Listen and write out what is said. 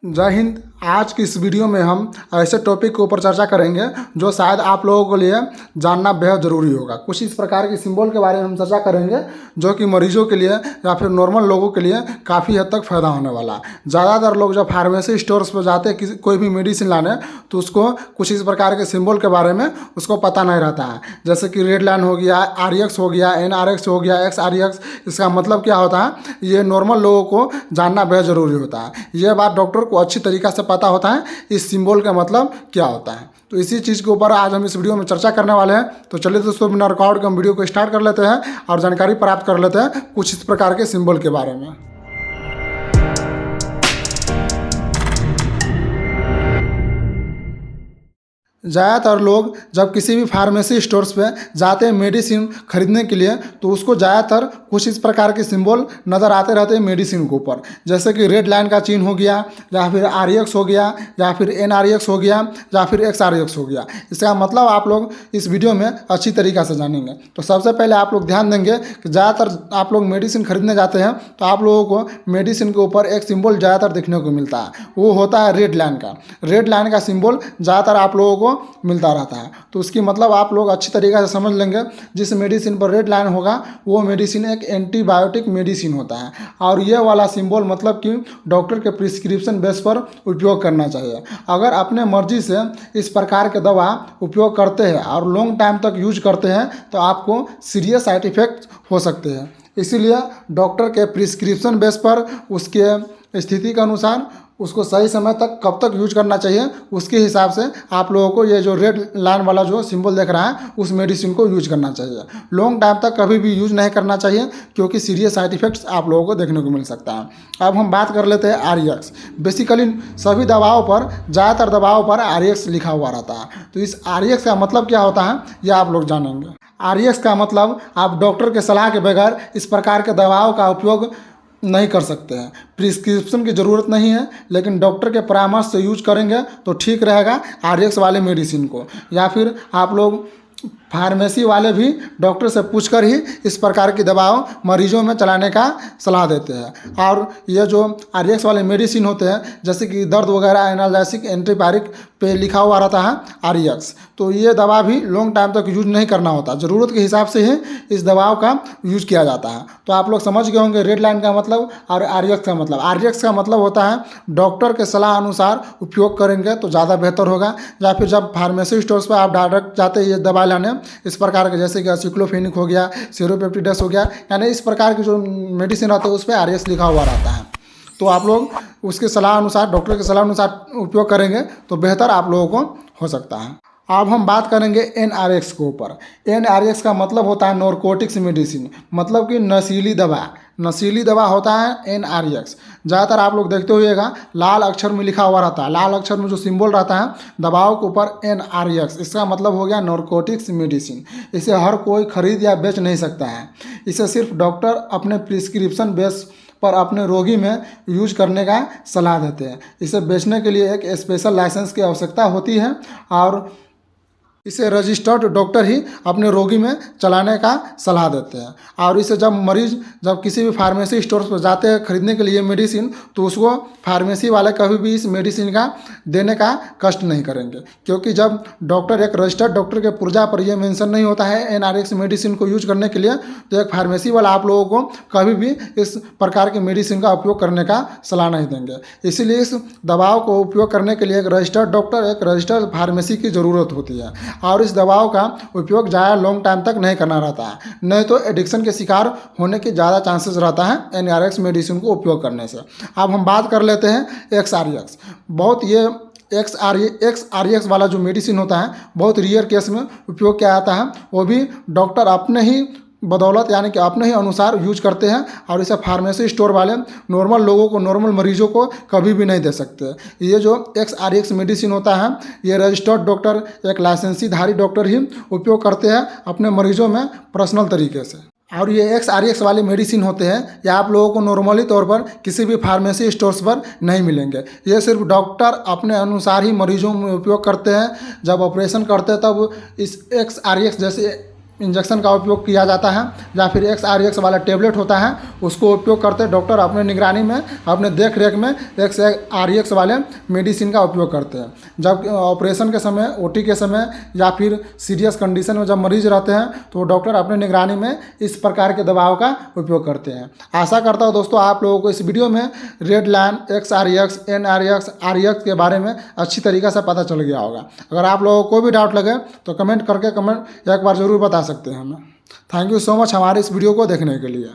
जय हिंद। आज की इस वीडियो में हम ऐसे टॉपिक के ऊपर चर्चा करेंगे जो शायद आप लोगों के लिए जानना बेहद ज़रूरी होगा। कुछ इस प्रकार के सिंबल के बारे में हम चर्चा करेंगे जो कि मरीजों के लिए या फिर नॉर्मल लोगों के लिए काफ़ी हद तक फ़ायदा होने वाला है। ज़्यादातर लोग जब फार्मेसी स्टोर्स पर जाते हैं कोई भी मेडिसिन लाने, तो उसको कुछ इस प्रकार के सिंबल के बारे में उसको पता नहीं रहता है। जैसे कि रेड लाइन हो गया, RX हो गया, NRX हो गया, XRX। इसका मतलब क्या होता है, ये नॉर्मल लोगों को जानना बेहद ज़रूरी होता है। ये बात डॉक्टर को अच्छी तरीक़ा से पता होता है इस सिंबल का मतलब क्या होता है। तो इसी चीज़ के ऊपर आज हम इस वीडियो में चर्चा करने वाले हैं। तो चलिए दोस्तों, बिना रिकॉर्ड के हम वीडियो को स्टार्ट कर लेते हैं और जानकारी प्राप्त कर लेते हैं कुछ इस प्रकार के सिंबल के बारे में। ज़्यादातर लोग जब किसी भी फार्मेसी स्टोर्स पे जाते हैं मेडिसिन खरीदने के लिए, तो उसको ज़्यादातर कुछ इस प्रकार के सिंबल नज़र आते रहते हैं मेडिसिन के ऊपर। जैसे कि रेड लाइन का चिन्ह हो गया, या फिर RX हो गया, या फिर NRX हो गया, या फिर XRX हो गया। इसका मतलब आप लोग इस वीडियो में अच्छी तरीक़ा से जानेंगे। तो सबसे पहले आप लोग ध्यान देंगे कि ज़्यादातर आप लोग मेडिसिन खरीदने जाते हैं तो आप लोगों को मेडिसिन के ऊपर एक सिंबल ज़्यादातर देखने को मिलता है, वो होता है रेड लाइन का। रेड लाइन का सिंबल ज़्यादातर आप लोगों को मिलता रहता है। तो उसकी मतलब आप लोग अच्छी तरीक़े से समझ लेंगे, जिस मेडिसिन पर रेड लाइन होगा वो मेडिसिन एक एंटीबायोटिक मेडिसिन होता है। और ये वाला सिंबल मतलब कि डॉक्टर के प्रिस्क्रिप्शन बेस पर उपयोग करना चाहिए। अगर अपने मर्जी से इस प्रकार के दवा उपयोग करते हैं और लॉन्ग टाइम तक यूज करते हैं तो आपको सीरियस साइड इफ़ेक्ट हो सकते हैं। इसीलिए डॉक्टर के प्रिस्क्रिप्शन बेस पर उसके स्थिति के अनुसार उसको सही समय तक कब तक यूज करना चाहिए, उसके हिसाब से आप लोगों को ये जो रेड लाइन वाला जो सिंबल देख रहा है उस मेडिसिन को यूज करना चाहिए। लॉन्ग टाइम तक कभी भी यूज नहीं करना चाहिए, क्योंकि सीरियस साइड इफ़ेक्ट्स आप लोगों को देखने को मिल सकता है। अब हम बात कर लेते हैं RX। बेसिकली सभी दवाओं पर, ज़्यादातर दवाओं पर RX लिखा हुआ रहता है। तो इस RX का मतलब क्या होता है यह आप लोग जानेंगे। RX का मतलब आप डॉक्टर के सलाह के बगैर इस प्रकार के दवाओं का उपयोग नहीं कर सकते हैं। प्रिस्क्रिप्शन की ज़रूरत नहीं है, लेकिन डॉक्टर के परामर्श से यूज करेंगे तो ठीक रहेगा RX वाले मेडिसिन को। या फिर आप लोग फार्मेसी वाले भी डॉक्टर से पूछकर ही इस प्रकार की दवाओं मरीजों में चलाने का सलाह देते हैं। और ये जो RX वाले मेडिसिन होते हैं, जैसे कि दर्द वगैरह, एनाल्जेसिक, एंटीपायरिक पे लिखा हुआ रहता है RX, तो ये दवा भी लॉन्ग टाइम तक यूज नहीं करना होता। ज़रूरत के हिसाब से ही इस दवाओं का यूज किया जाता है। तो आप लोग समझ गए होंगे रेड लाइन का मतलब और RX का मतलब। RX का मतलब होता है डॉक्टर के सलाह अनुसार उपयोग करेंगे तो ज़्यादा बेहतर होगा। या फिर जब फार्मेसी स्टोर्स पर आप डायरेक्ट जाते हैं ये दवा लाने, इस प्रकार के जैसे कि एसिक्लोफेनिक हो गया, सेरोपेप्टिडस हो गया, यानी इस प्रकार की जो मेडिसिन रहते हैं उस पर RX लिखा हुआ रहता है। तो आप लोग उसके सलाह अनुसार, डॉक्टर के सलाह अनुसार उपयोग करेंगे तो बेहतर आप लोगों को हो सकता है। अब हम बात करेंगे NRX के ऊपर। NRX का मतलब होता है नॉर्कोटिक्स मेडिसिन, मतलब कि नशीली दवा। नशीली दवा होता है NRX। ज़्यादातर आप लोग देखते होइएगा लाल अक्षर में लिखा हुआ रहता है, लाल अक्षर में जो सिंबल रहता है दवाओं के ऊपर NRX, इसका मतलब हो गया नॉर्कोटिक्स मेडिसिन। इसे हर कोई खरीद या बेच नहीं सकता है। इसे सिर्फ डॉक्टर अपने प्रिस्क्रिप्शन बेस पर अपने रोगी में यूज करने का सलाह देते हैं। इसे बेचने के लिए एक स्पेशल लाइसेंस की आवश्यकता होती है और इसे रजिस्टर्ड डॉक्टर ही अपने रोगी में चलाने का सलाह देते हैं। और इसे जब मरीज जब किसी भी फार्मेसी स्टोर्स पर जाते हैं खरीदने के लिए मेडिसिन, तो उसको फार्मेसी वाले कभी भी इस मेडिसिन का देने का कष्ट नहीं करेंगे, क्योंकि जब डॉक्टर, एक रजिस्टर्ड डॉक्टर के पुर्जा पर यह मेंशन नहीं होता है NRX मेडिसिन को यूज करने के लिए, तो एक फार्मेसी वाला आप लोगों को कभी भी इस प्रकार की मेडिसिन का उपयोग करने का सलाह नहीं देंगे। इसीलिए इस दवाओं को उपयोग करने के लिए एक रजिस्टर्ड डॉक्टर, एक रजिस्टर्ड फार्मेसी की ज़रूरत होती है। और इस दवाओं का उपयोग ज़्यादा लॉन्ग टाइम तक नहीं करना रहता है, नहीं तो एडिक्शन के शिकार होने के ज़्यादा चांसेस रहता है NRX मेडिसिन को उपयोग करने से। अब हम बात कर लेते हैं XRX। बहुत ये XRX वाला जो मेडिसिन होता है बहुत रियर केस में उपयोग किया जाता है, वो भी डॉक्टर अपने ही बदौलत यानी कि अपने ही अनुसार यूज करते हैं। और इसे फार्मेसी स्टोर वाले नॉर्मल लोगों को, नॉर्मल मरीजों को कभी भी नहीं दे सकते। ये जो XRX मेडिसिन होता है ये रजिस्टर्ड डॉक्टर, एक लाइसेंसीधारी डॉक्टर ही उपयोग करते हैं अपने मरीजों में पर्सनल तरीके से। और ये XRX वाले मेडिसिन होते हैं ये आप लोगों को नॉर्मली तौर पर किसी भी फार्मेसी स्टोर्स पर नहीं मिलेंगे। ये सिर्फ डॉक्टर अपने अनुसार ही मरीजों में उपयोग करते हैं। जब ऑपरेशन करते हैं तब इस XRX जैसे इंजेक्शन का उपयोग किया जाता है या फिर XRX वाला टेबलेट होता है उसको उपयोग करते हैं। डॉक्टर अपने निगरानी में अपने देख रेख में XRX वाले मेडिसिन का उपयोग करते हैं। जब ऑपरेशन के समय, OT के समय या फिर सीरियस कंडीशन में जब मरीज रहते हैं तो डॉक्टर अपने निगरानी में इस प्रकार के दवाओं का उपयोग करते हैं। आशा करता हूँ दोस्तों आप लोगों को इस वीडियो में रेडलाइन, XRX, NRX, RX के बारे में अच्छी तरीके से पता चल गया होगा। अगर आप लोगों को भी डाउट लगे तो कमेंट करके एक बार ज़रूर बता सकते हैं हमें। थैंक यू सो मच हमारे इस वीडियो को देखने के लिए।